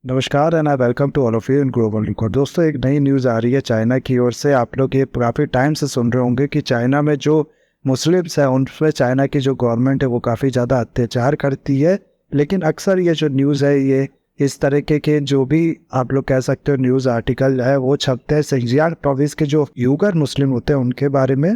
नमस्कार and I welcome to all of you in global record. दोस्तों, एक नई न्यूज़ आ रही है चाइना की ओर से। आप लोग ये काफ़ी टाइम से सुन रहे होंगे कि चाइना में जो मुस्लिम्स हैं उन पर चाइना की जो गवर्नमेंट है वो काफ़ी ज़्यादा अत्याचार करती है। लेकिन अक्सर ये जो न्यूज़ है ये इस तरीके के जो भी आप लोग कह सकते हो न्यूज़ आर्टिकल है वो छपते हैं सिंजियार प्रोविंस के जो यूगर मुस्लिम होते हैं उनके बारे में।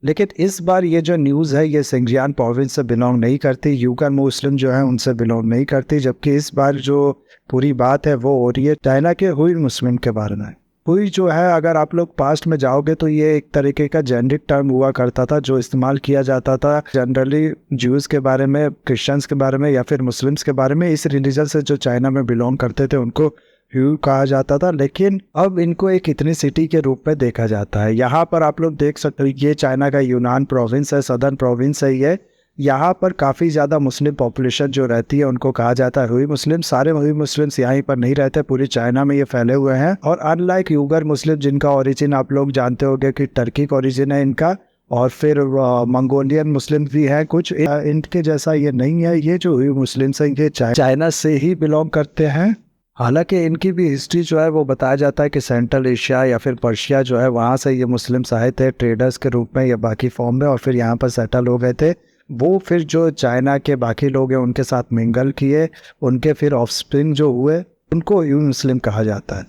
लेकिन इस बार ये जो न्यूज़ है ये सिंजियान प्रोविंस से बिलोंग नहीं करती, यूगर मुस्लिम जो है उनसे बिलोंग नहीं करती। जबकि इस बार जो पूरी बात है वो हो रही है चाइना के हुई मुस्लिम के बारे में। हुई जो है, अगर आप लोग पास्ट में जाओगे तो ये एक तरीके का जेंडरिक टर्म हुआ करता था जो इस्तेमाल किया जाता था जनरली ज्यूज़ के बारे में, क्रिश्चियंस के बारे में या फिर मुस्लिम्स के बारे में। इस रिलीजन से जो चाइना में बिलोंग करते थे उनको ह्यू कहा जाता था। लेकिन अब इनको एक इतनी सिटी के रूप में देखा जाता है। यहाँ पर आप लोग देख सकते हो ये चाइना का यूनान प्रोविंस है, सदर्न प्रोविंस है ये। यहाँ पर काफ़ी ज़्यादा मुस्लिम पॉपुलेशन जो रहती है उनको कहा जाता है हुई मुस्लिम। सारे हुई मुस्लिम्स यहीं पर नहीं रहते, पूरी चाइना में ये फैले हुए हैं। और अनलाइक यूगर मुस्लिम जिनका ओरिजिन आप लोग जानते होंगे कि टर्की का ओरिजिन है इनका, और फिर मंगोलियन मुस्लिम भी है कुछ, इनके जैसा ये नहीं है। ये जो हुई मुस्लिम्स हैं ये चाइना से ही बिलोंग करते हैं। हालांकि इनकी भी हिस्ट्री जो है वो बताया जाता है कि सेंट्रल एशिया या फिर पर्शिया जो है वहाँ से ये मुस्लिम्स आए थे ट्रेडर्स के रूप में या बाकी फॉर्म में, और फिर यहाँ पर सेटल हो गए थे। वो फिर जो चाइना के बाकी लोग हैं उनके साथ मिंगल किए, उनके फिर ऑफस्प्रिंग जो हुए उनको यूं मुस्लिम कहा जाता है।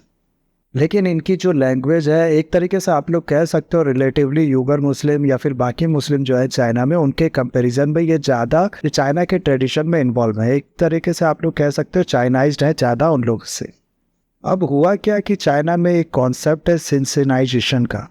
लेकिन इनकी जो लैंग्वेज है एक तरीके से आप लोग कह सकते हो रिलेटिवली यूगर मुस्लिम या फिर बाकी मुस्लिम जो है चाइना में उनके कंपैरिजन में ये ज़्यादा चाइना के ट्रेडिशन में इन्वॉल्व है। एक तरीके से आप लोग कह सकते हो चाइनाइज्ड है ज़्यादा उन लोग से। अब हुआ क्या कि चाइना में एक कॉन्सेप्ट है सिंसेनाइजेशन का।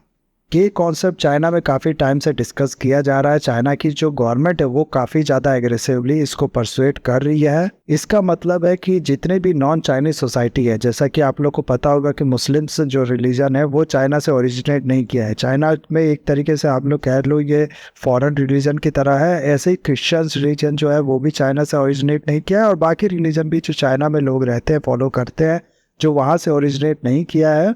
ये कॉन्सेप्ट चाइना में काफ़ी टाइम से डिस्कस किया जा रहा है। चाइना की जो गवर्नमेंट है वो काफ़ी ज़्यादा एग्रेसिवली इसको परसुएट कर रही है। इसका मतलब है कि जितने भी नॉन चाइनीज सोसाइटी है, जैसा कि आप लोग को पता होगा कि मुस्लिम्स जो रिलीजन है वो चाइना से ओरिजिनेट नहीं किया है। चाइना में एक तरीके से आप लोग कह लो ये फॉरेन रिलीजन की तरह है। ऐसे ही क्रिश्चियंस रिलीजन जो है वो भी चाइना से ओरिजिनेट नहीं किया है, और बाकी रिलीजन भी जो चाइना में लोग रहते हैं फॉलो करते हैं जो वहाँ से ओरिजिनेट नहीं किया है।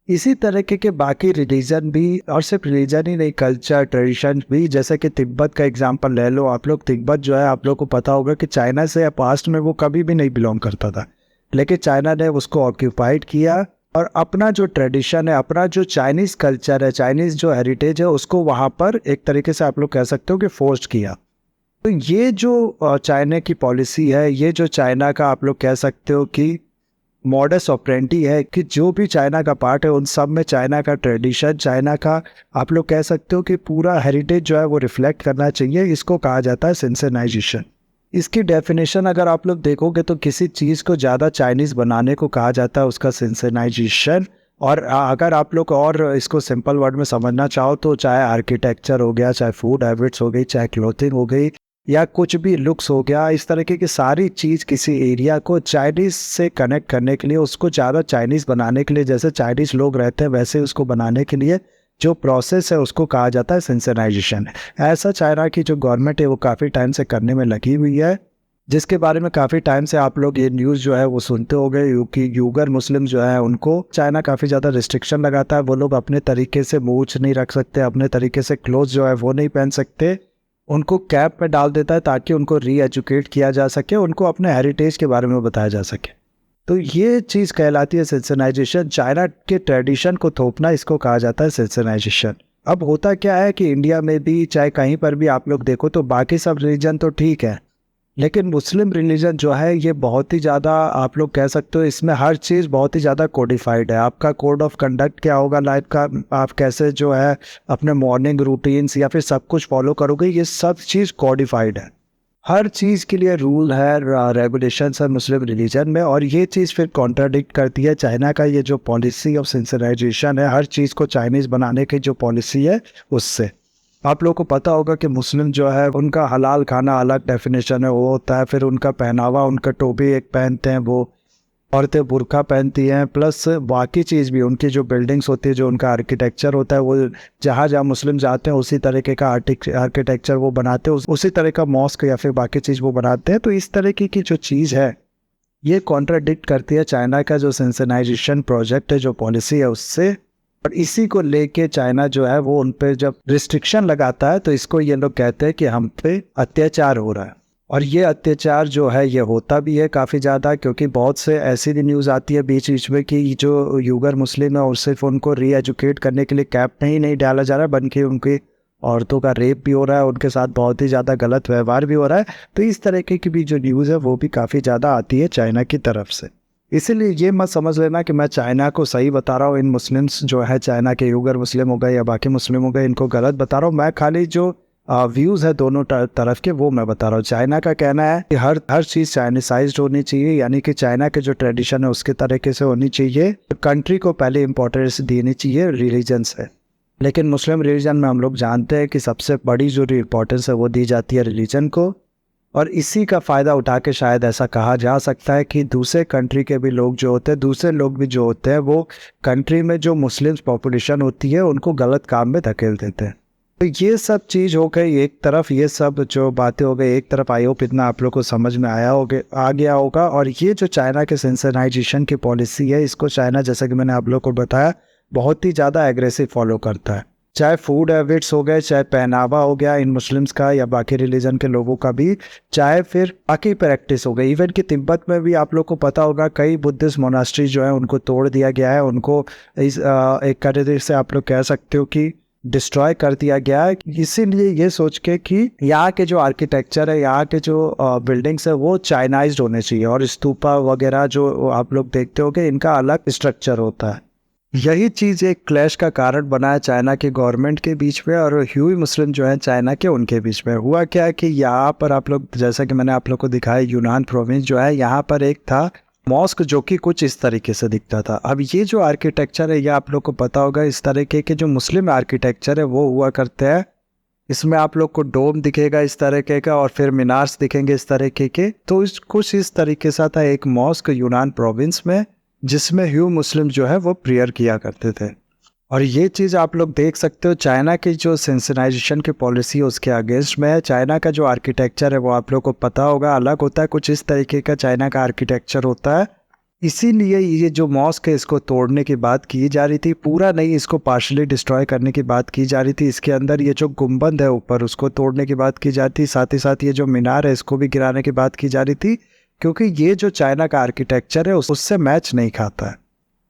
इसी तरीके के बाकी रिलीजन भी, और सिर्फ रिलीजन ही नहीं कल्चर ट्रेडिशन भी, जैसे कि तिब्बत का एग्जांपल ले लो आप लोग। तिब्बत जो है आप लोग को पता होगा कि चाइना से पास्ट में वो कभी भी नहीं बिलोंग करता था, लेकिन चाइना ने उसको ऑक्यूपाइड किया और अपना जो ट्रेडिशन है, अपना जो चाइनीज़ कल्चर है, चाइनीज़ जो हेरिटेज है उसको वहाँ पर एक तरीके से आप लोग कह सकते हो कि फोर्स किया। तो ये जो चाइना की पॉलिसी है, ये जो चाइना का आप लोग कह सकते हो कि मॉडस ऑपरेंडी है कि जो भी चाइना का पार्ट है उन सब में चाइना का ट्रेडिशन, चाइना का आप लोग कह सकते हो कि पूरा हेरिटेज जो है वो रिफ्लेक्ट करना चाहिए। इसको कहा जाता है सिंसेनाइजेशन। इसकी डेफिनेशन अगर आप लोग देखोगे तो किसी चीज़ को ज़्यादा चाइनीज़ बनाने को कहा जाता है उसका सिंसेनाइजेशन। और अगर आप लोग और इसको सिंपल वर्ड में समझना चाहो तो चाहे आर्किटेक्चर हो गया, चाहे फूड हैबिट्स हो गई, चाहे क्लोथिंग हो गई, या कुछ भी लुक्स हो गया, इस तरीके की सारी चीज़ किसी एरिया को चाइनीज़ से कनेक्ट करने के लिए, उसको ज़्यादा चाइनीज़ बनाने के लिए, जैसे चाइनीज़ लोग रहते हैं वैसे उसको बनाने के लिए जो प्रोसेस है उसको कहा जाता है सिंसेनाइजेशन। ऐसा चाइना की जो गवर्नमेंट है वो काफ़ी टाइम से करने में लगी हुई है, जिसके बारे में काफ़ी टाइम से आप लोग ये न्यूज़ जो है वो सुनते हो गए कि यूगर मुस्लिम जो है उनको चाइना काफ़ी ज़्यादा रिस्ट्रिक्शन लगाता है। वो लोग अपने तरीके से मूंछ नहीं रख सकते, अपने तरीके से क्लोथ जो है वो नहीं पहन सकते, उनको कैप में डाल देता है ताकि उनको री एजुकेट किया जा सके, उनको अपने हेरिटेज के बारे में बताया जा सके। तो ये चीज़ कहलाती है सिंसेनाइजेशन। चाइना के ट्रेडिशन को थोपना, इसको कहा जाता है सिंसेनाइजेशन। अब होता क्या है कि इंडिया में भी चाहे कहीं पर भी आप लोग देखो तो बाकी सब रिलीजन तो ठीक है, लेकिन मुस्लिम रिलीजन जो है ये बहुत ही ज़्यादा आप लोग कह सकते हो इसमें हर चीज़ बहुत ही ज़्यादा कोडिफाइड है। आपका कोड ऑफ कंडक्ट क्या होगा लाइफ का, आप कैसे जो है अपने मॉर्निंग रूटीन्स या फिर सब कुछ फॉलो करोगे, ये सब चीज़ कोडिफाइड है। हर चीज़ के लिए रूल है, रेगुलेशंस है मुस्लिम रिलीजन में। और ये चीज़ फिर कॉन्ट्राडिक्ट करती है चाइना का ये जो पॉलिसी ऑफ सिंसेनाइजेशन है, हर चीज़ को चाइनीज़ बनाने की जो पॉलिसी है उससे। आप लोगों को पता होगा कि मुस्लिम जो है उनका हलाल खाना अलग डेफिनेशन है वो होता है, फिर उनका पहनावा, उनका टोपी एक पहनते हैं, वो औरतें बुर्का पहनती हैं, प्लस बाकी चीज़ भी उनकी जो बिल्डिंग्स होती है, जो उनका आर्किटेक्चर होता है, वो जहाँ जहाँ मुस्लिम जाते हैं उसी तरीके का आर्किटेक्चर वो बनाते हैं, उसी तरह का मॉस्क या फिर बाकी चीज़ वो बनाते हैं। तो इस तरीके की जो चीज़ है ये कॉन्ट्राडिक्ट करती है चाइना का जो सिंसेनाइजेशन प्रोजेक्ट है, जो पॉलिसी है उससे। और इसी को लेके चाइना जो है वो उन पे जब रिस्ट्रिक्शन लगाता है तो इसको ये लोग कहते हैं कि हम पे अत्याचार हो रहा है। और ये अत्याचार जो है ये होता भी है काफ़ी ज़्यादा, क्योंकि बहुत से ऐसी भी न्यूज़ आती है बीच बीच में कि जो यूगर मुस्लिम है और सिर्फ उनको री एजुकेट करने के लिए कैंप में ही नहीं डाला जा रहा है, बल्कि उनकी औरतों का रेप भी हो रहा है, उनके साथ बहुत ही ज़्यादा गलत व्यवहार भी हो रहा है। तो इस तरीके की भी जो न्यूज़ है वो भी काफ़ी ज़्यादा आती है चाइना की तरफ से। इसीलिए ये मत समझ लेना कि मैं चाइना को सही बता रहा हूँ, इन मुस्लिम्स जो है चाइना के यूगर मुस्लिम हो गए या बाकी मुस्लिम हो गए इनको गलत बता रहा हूँ। मैं खाली जो व्यूज़ है दोनों तरफ के वो मैं बता रहा हूँ। चाइना का कहना है कि हर चीज़ चाइनीसाइज्ड होनी चाहिए, यानी कि चाइना के जो ट्रेडिशन है उसके तरीके से होनी चाहिए। कंट्री को पहले इंपॉर्टेंस देनी चाहिए रिलीजन से। लेकिन मुस्लिम रिलीजन में हम लोग जानते हैं कि सबसे बड़ी जो इंपॉर्टेंस है वो दी जाती है रिलीजन को, और इसी का फ़ायदा उठा के शायद ऐसा कहा जा सकता है कि दूसरे कंट्री के भी लोग जो होते हैं, दूसरे लोग भी जो होते हैं, वो कंट्री में जो मुस्लिम पॉपुलेशन होती है उनको गलत काम में धकेल देते हैं। तो ये सब चीज़ हो गई एक तरफ, ये सब जो बातें हो गई एक तरफ। आई होप इतना आप लोग को समझ में आ गया होगा। और ये जो चाइना के सेंसिटाइजेशन की पॉलिसी है, इसको चाइना, जैसा कि मैंने आप लोग को बताया, बहुत ही ज़्यादा एग्रेसिव फॉलो करता है। चाहे फूड हैबिट्स हो गए, चाहे पहनावा हो गया इन मुस्लिम्स का या बाकी रिलीजन के लोगों का भी, चाहे फिर बाकी प्रैक्टिस हो गई। इवन कि तिब्बत में भी आप लोग को पता होगा कई बुद्धिस्ट मोनास्ट्री जो है उनको तोड़ दिया गया है, उनको एक तरीके से आप लोग कह सकते हो कि डिस्ट्रॉय कर दिया गया है। इसीलिए ये सोच के कि यहाँ के जो आर्किटेक्चर है, यहाँ के जो बिल्डिंग्स है वो चाइनाइज्ड होने चाहिए, और स्तूपा वगैरह जो आप लोग देखते होगे इनका अलग स्ट्रक्चर होता है। यही चीज़ एक क्लैश का कारण बना है चाइना के गवर्नमेंट के बीच में और ह्यूई मुस्लिम जो है चाइना के उनके बीच में। हुआ क्या है कि यहाँ पर आप लोग, जैसा कि मैंने आप लोग को दिखाया, यूनान प्रोविंस जो है, यहाँ पर एक था मॉस्क जो कि कुछ इस तरीके से दिखता था। अब ये जो आर्किटेक्चर है, ये आप लोग को पता होगा, इस तरीके के जो मुस्लिम आर्किटेक्चर है वो हुआ करते हैं। इसमें आप लोग को डोम दिखेगा इस तरीके का, और फिर मीनार्स दिखेंगे इस तरीके के। तो कुछ इस तरीके से था एक मॉस्क यूनान प्रोविंस में, जिसमें ह्यू मुस्लिम जो है वो प्रेयर किया करते थे। और ये चीज़ आप लोग देख सकते हो, चाइना की जो सेंसिटाइजेशन की पॉलिसी है उसके अगेंस्ट में है। चाइना का जो आर्किटेक्चर है वो आप लोग को पता होगा अलग होता है, कुछ इस तरीके का चाइना का आर्किटेक्चर होता है। इसीलिए ये जो मॉस्क है इसको तोड़ने की बात की जा रही थी, पूरा नहीं, इसको पार्शली डिस्ट्रॉय करने की बात की जा रही थी। इसके अंदर ये जो गुंबद है ऊपर, उसको तोड़ने की बात की जाती, साथ ही साथ ये जो मीनार है इसको भी गिराने की बात की जा रही थी, क्योंकि ये जो चाइना का आर्किटेक्चर है उससे मैच नहीं खाता है।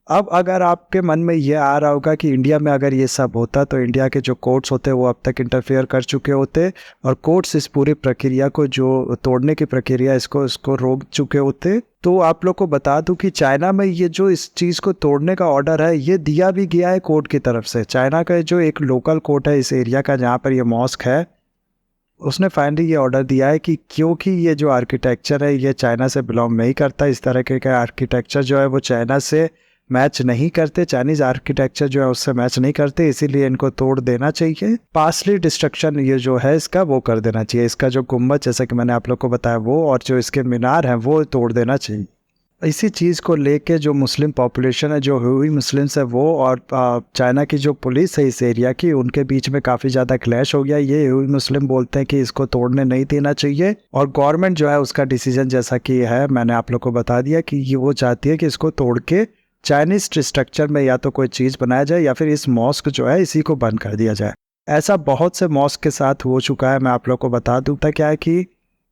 अब अगर आपके मन में ये आ रहा होगा कि इंडिया में अगर ये सब होता तो इंडिया के जो कोर्ट्स होते वो अब तक इंटरफेयर कर चुके होते, और कोर्ट्स इस पूरी प्रक्रिया को, जो तोड़ने की प्रक्रिया, इसको रोक चुके होते। तो आप लोग को बता दूं कि चाइना में ये जो इस चीज़ को तोड़ने का ऑर्डर है ये दिया भी गया है कोर्ट की तरफ से। चाइना का जो एक लोकल कोर्ट है इस एरिया का जहाँ पर ये मॉस्क है, उसने फाइनली ये ऑर्डर दिया है कि क्योंकि ये जो आर्किटेक्चर है ये चाइना से बिलोंग नहीं करता, इस तरह के आर्किटेक्चर जो है वो चाइना से मैच नहीं करते, चाइनीज़ आर्किटेक्चर जो है उससे मैच नहीं करते, इसीलिए इनको तोड़ देना चाहिए। पार्शली डिस्ट्रक्शन ये जो है इसका वो कर देना चाहिए। इसका जो गुम्बद, जैसा कि मैंने आप लोग को बताया, वो और जो इसके मीनार हैं वो तोड़ देना चाहिए। इसी चीज़ को लेके जो मुस्लिम पॉपुलेशन है, जो ह्यूई मुस्लिम्स है, वो और चाइना की जो पुलिस है इस एरिया की, उनके बीच में काफ़ी ज़्यादा क्लैश हो गया। ये ह्यूई मुस्लिम बोलते हैं कि इसको तोड़ने नहीं देना चाहिए, और गवर्नमेंट जो है उसका डिसीजन जैसा कि है मैंने आप लोग को बता दिया कि ये वो चाहती है कि इसको तोड़ के चाइनीज स्ट्रक्चर में या तो कोई चीज़ बनाया जाए या फिर इस मॉस्क जो है इसी को बंद कर दिया जाए। ऐसा बहुत से मॉस्क के साथ हो चुका है। मैं आप लोग को बता दूँ था क्या है कि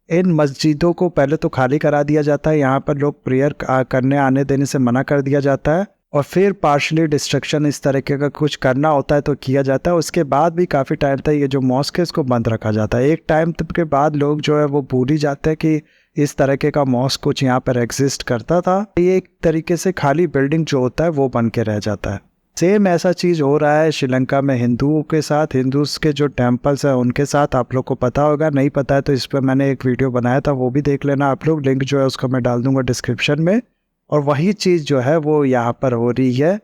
इन मस्जिदों को पहले तो खाली करा दिया जाता है, यहाँ पर लोग प्रेयर करने आने देने से मना कर दिया जाता है, और फिर पार्शली डिस्ट्रक्शन इस तरीके का कुछ करना होता है तो किया जाता है। उसके बाद भी काफ़ी टाइम तक ये जो मॉस्क है इसको बंद रखा जाता है। एक टाइम तक के बाद लोग जो है वो भूल ही जाते हैं कि इस तरीके का मॉस्क कुछ यहाँ पर एग्जिस्ट करता था। ये एक तरीके से खाली बिल्डिंग जो होता है वो बन के रह जाता है। सेम ऐसा चीज़ हो रहा है श्रीलंका में हिंदुओं के साथ, हिंदूज के जो टेम्पल्स हैं उनके साथ। आप लोग को पता होगा, नहीं पता है तो इस पर मैंने एक वीडियो बनाया था, वो भी देख लेना आप लोग। लिंक जो है उसको मैं डाल दूंगा डिस्क्रिप्शन में। और वही चीज़ जो है वो यहाँ पर हो रही है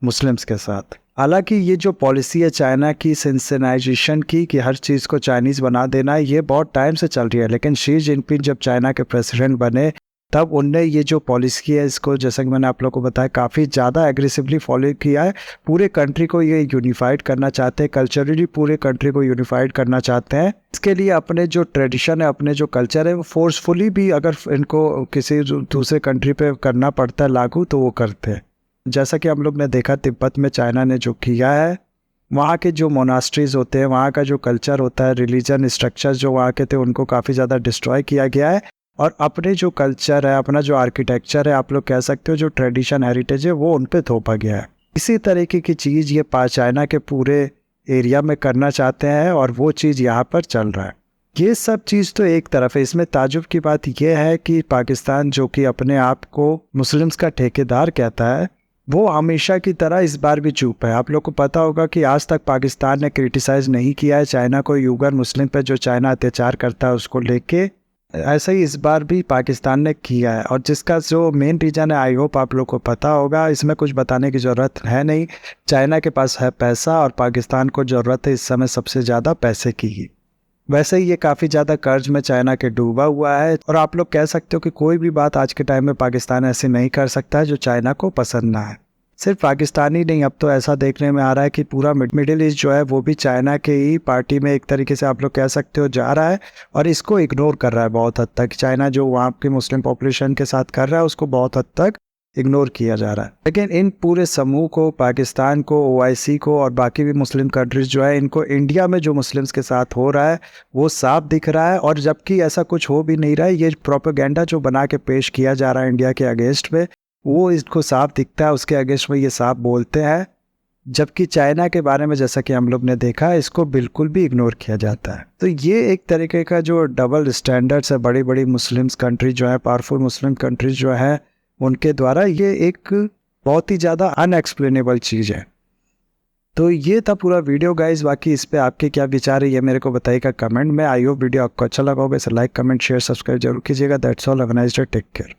मुस्लिम्स के साथ। हालांकि ये जो पॉलिसी है चाइना की सेंसिटाइजेशन की, कि हर चीज़ को चाइनीज़ बना देना, ये बहुत टाइम से चल रही है। लेकिन शी जिनपिंग जब चाइना के प्रेसिडेंट बने तब उनने ये जो पॉलिसी है इसको, जैसा कि मैंने आप लोग को बताया, काफ़ी ज़्यादा एग्रेसिवली फॉलो किया है। पूरे कंट्री को ये यूनिफाइड करना चाहते हैं, कल्चरली पूरे कंट्री को यूनिफाइड करना चाहते हैं। इसके लिए अपने जो ट्रेडिशन है, अपने जो कल्चर है, वो फोर्सफुली भी अगर इनको किसी दूसरे कंट्री पे करना पड़ता है लागू, तो वो करते हैं। जैसा कि हम लोग ने देखा तिब्बत में चाइना ने जो किया है, वहाँ के जो मोनास्ट्रीज होते हैं, वहाँ का जो कल्चर होता है, रिलीजन स्ट्रक्चर जो वहाँ के थे उनको काफ़ी ज़्यादा डिस्ट्रॉय किया गया है, और अपने जो कल्चर है, अपना जो आर्किटेक्चर है, आप लोग कह सकते हो जो ट्रेडिशन हेरिटेज है, वो उन पे थोपा गया है। इसी तरीके की चीज़ ये चाइना के पूरे एरिया में करना चाहते हैं, और वो चीज़ यहाँ पर चल रहा है। ये सब चीज़ तो एक तरफ है। इसमें ताजुब की बात यह है कि पाकिस्तान, जो कि अपने आप को मुस्लिम्स का ठेकेदार कहता है, वो हमेशा की तरह इस बार भी चुप है। आप लोग को पता होगा कि आज तक पाकिस्तान ने क्रिटिसाइज़ नहीं किया है चाइना को यूगर मुस्लिम पे जो चाइना अत्याचार करता है उसको लेके। ऐसा ही इस बार भी पाकिस्तान ने किया है, और जिसका जो मेन रीज़न है, आई होप आप लोग को पता होगा, इसमें कुछ बताने की ज़रूरत है नहीं। चाइना के पास है पैसा, और पाकिस्तान को ज़रूरत है इस समय सबसे ज़्यादा पैसे की ही। वैसे ही ये काफ़ी ज़्यादा कर्ज में चाइना के डूबा हुआ है, और आप लोग कह सकते हो कि कोई भी बात आज के टाइम में पाकिस्तान ऐसे नहीं कर सकता है जो चाइना को पसंद ना है। सिर्फ पाकिस्तान ही नहीं, अब तो ऐसा देखने में आ रहा है कि पूरा मिडिल ईस्ट जो है वो भी चाइना के ही पार्टी में एक तरीके से आप लोग कह सकते हो जा रहा है, और इसको इग्नोर कर रहा है बहुत हद तक। चाइना जो वहाँ की मुस्लिम पॉपुलेशन के साथ कर रहा है उसको बहुत हद तक इग्नोर किया जा रहा है। लेकिन इन पूरे समूह को, पाकिस्तान को, OIC को और बाकी भी मुस्लिम कंट्रीज जो है, इनको इंडिया में जो मुस्लिम्स के साथ हो रहा है वो साफ दिख रहा है। और जबकि ऐसा कुछ हो भी नहीं रहा है, ये प्रोपेगेंडा जो बना के पेश किया जा रहा है इंडिया के अगेंस्ट में, वो इसको साफ दिखता है, उसके अगेंस्ट में ये साफ बोलते हैं। जबकि चाइना के बारे में जैसा कि हम लोग ने देखा, इसको बिल्कुल भी इग्नोर किया जाता है। तो ये एक तरीके का जो डबल स्टैंडर्ड्स है बड़ी बड़ी मुस्लिम्स कंट्री जो है, पावरफुल मुस्लिम कंट्रीज जो है, उनके द्वारा, ये एक बहुत ही ज़्यादा अनएक्सप्लेनेबल चीज़ है। तो ये था पूरा वीडियो गाइस। बाकी इस पे आपके क्या विचार है ये मेरे को बताइएगा कमेंट में। आई होप वीडियो आपको अच्छा लगा होगा। इसे लाइक, कमेंट, शेयर, सब्सक्राइब जरूर कीजिएगा। That's all, have a nice day, take care.